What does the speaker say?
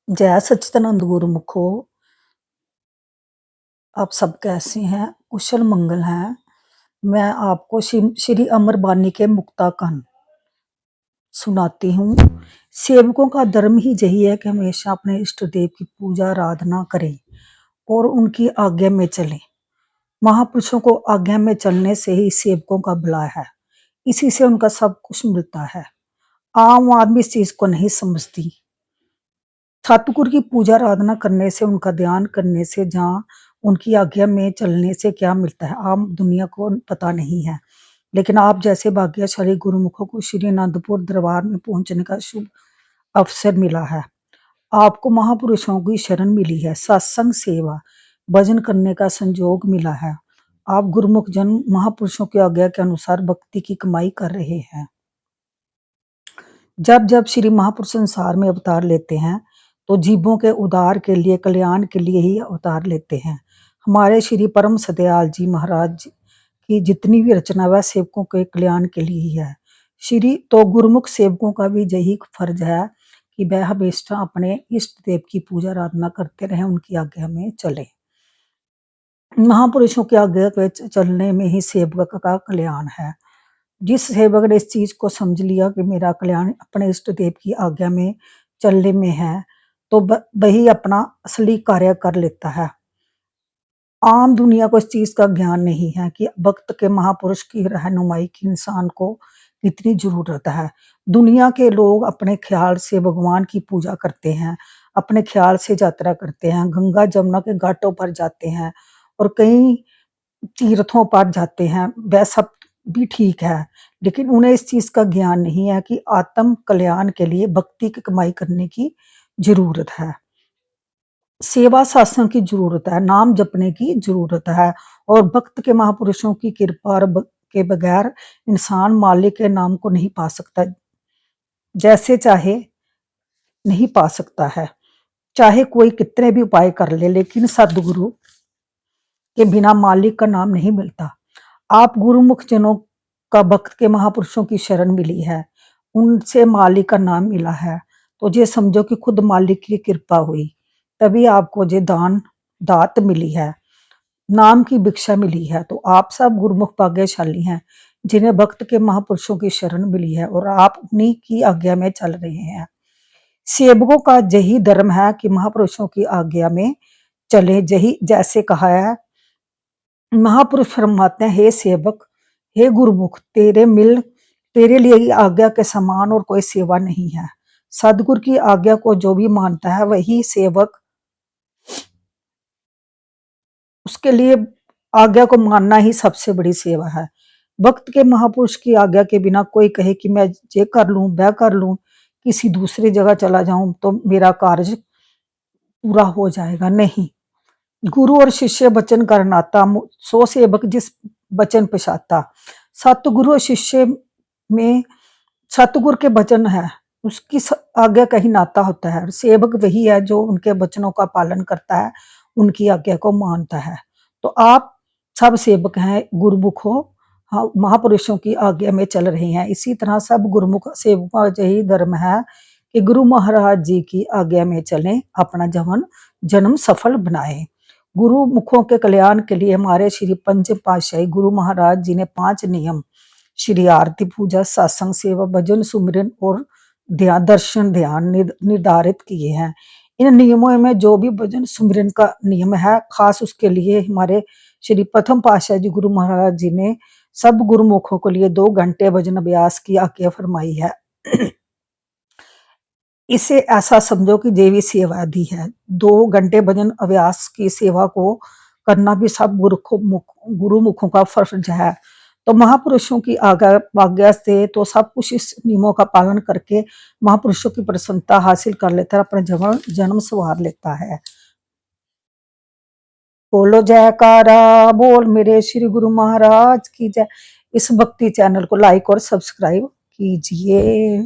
जय सच्चिदानंद गुरुमुखो। आप सब कैसे हैं? कुशल मंगल हैं। मैं आपको श्री अमर बानी के मुक्ता कांड सुनाती हूँ। सेवकों का धर्म ही यही है कि हमेशा अपने इष्ट देव की पूजा आराधना करें और उनकी आज्ञा में चलें। महापुरुषों को आज्ञा में चलने से ही सेवकों का भला है। इसी से उनका सब कुछ मिलता है। आम आदमी इस चीज को नहीं समझती। सतगुरु की पूजा आराधना करने से, उनका ध्यान करने से, जहाँ उनकी आज्ञा में चलने से क्या मिलता है आम दुनिया को पता नहीं है। लेकिन आप जैसे भाग्यशाली गुरुमुखों को श्री अनंतपुर दरबार में पहुंचने का शुभ अवसर मिला है। आपको महापुरुषों की शरण मिली है, सत्संग सेवा भजन करने का संयोग मिला है। आप गुरुमुख जन महापुरुषों की आज्ञा के अनुसार भक्ति की कमाई कर रहे हैं। जब जब श्री महापुरुष संसार में अवतार लेते हैं तो जीवों के उद्धार के लिए, कल्याण के लिए ही अवतार लेते हैं। हमारे श्री परम सदयाल जी महाराज की जितनी भी रचना वह सेवकों के कल्याण के लिए ही है। श्री तो गुरुमुख सेवकों का भी यही फर्ज है कि वह हमेशा अपने इष्ट देव की पूजा आराधना करते रहें, उनकी आज्ञा में चले। महापुरुषों की आज्ञा पे चलने में ही सेवक का कल्याण है। जिस सेवक ने इस चीज को समझ लिया कि मेरा कल्याण अपने इष्ट देव की आज्ञा में चलने में है, तो वही अपना असली कार्य कर लेता है। आम दुनिया को इस चीज का ज्ञान नहीं है कि भक्त के महापुरुष की रहनुमाई की इंसान को कितनी जरूरत है। दुनिया के लोग अपने ख्याल से भगवान की पूजा करते हैं, अपने ख्याल से यात्रा करते हैं, गंगा जमुना के घाटों पर जाते हैं और कई तीर्थों पर जाते हैं। वह सब भी ठीक है, लेकिन उन्हें इस चीज का ज्ञान नहीं है कि आत्म कल्याण के लिए भक्ति की कमाई करने की जरूरत है, सेवा शासन की जरूरत है, नाम जपने की जरूरत है। और भक्त के महापुरुषों की कृपा और के बगैर इंसान मालिक के नाम को नहीं पा सकता, जैसे चाहे नहीं पा सकता है। चाहे कोई कितने भी उपाय कर ले, लेकिन सदगुरु के बिना मालिक का नाम नहीं मिलता। आप गुरुमुख जनों का भक्त के महापुरुषों की शरण मिली है, उनसे मालिक का नाम मिला है, तो ये समझो कि खुद मालिक की कृपा हुई, तभी आपको ये दान दात मिली है, नाम की भिक्षा मिली है। तो आप सब गुरुमुख भाग्यशाली हैं जिन्हें भक्त के महापुरुषों की शरण मिली है और आप उन्हीं की आज्ञा में चल रहे हैं। सेवकों का यही धर्म है कि महापुरुषों की आज्ञा में चले। यही जैसे कहा है, महापुरुष फरमाते हैं, हे सेवक, हे गुरुमुख, तेरे लिए आज्ञा के समान और कोई सेवा नहीं है। सदगुरु की आज्ञा को जो भी मानता है वही सेवक, उसके लिए आज्ञा को मानना ही सबसे बड़ी सेवा है। भक्त के महापुरुष की आज्ञा के बिना कोई कहे कि मैं ये कर लूं, वह कर लूं, किसी दूसरी जगह चला जाऊं तो मेरा कार्य पूरा हो जाएगा, नहीं। गुरु और शिष्य वचन कर नाता, सो सेवक जिस वचन पछाता। सतगुरु और शिष्य में सतगुरु के वचन है, उसकी आज्ञा का ही नाता होता है। सेवक वही है जो उनके वचनों का पालन करता है, उनकी आज्ञा को मानता है। तो आप सब सेवक हैं, गुरुमुख हो, हाँ, महापुरुषों की आज्ञा में चल रहे हैं। इसी तरह सब गुरुमुख सेवकों का यही धर्म है कि गुरु महाराज जी की आज्ञा में चलें, अपना जन्म सफल बनाएं। गुरु मुखों के कल्याण के लिए हमारे श्री पंच पातशाही गुरु महाराज जी ने 5 नियम श्री आरती, पूजा, सत्संग, सेवा, भजन, सुमिरन और ध्यान, दर्शन, ध्यान निर्धारित किए हैं। इन नियमों में जो भी भजन सुमिरन का नियम है, खास उसके लिए हमारे श्री प्रथम पातशाह जी गुरु महाराज जी ने सब गुरुमुखों के लिए 2 घंटे भजन अभ्यास की आज्ञा फरमाई है। इसे ऐसा समझो कि देवी सेवा दी है। 2 घंटे भजन अभ्यास की सेवा को करना भी सब गुरुमुखों का फर्ज है। तो महापुरुषों की आज्ञा से तो सब कुछ इस नियमों का पालन करके महापुरुषों की प्रसन्नता हासिल कर लेता है, अपना जन्म संवार लेता है। बोलो जयकारा बोल मेरे श्री गुरु महाराज की जय। इस भक्ति चैनल को लाइक और सब्सक्राइब कीजिए।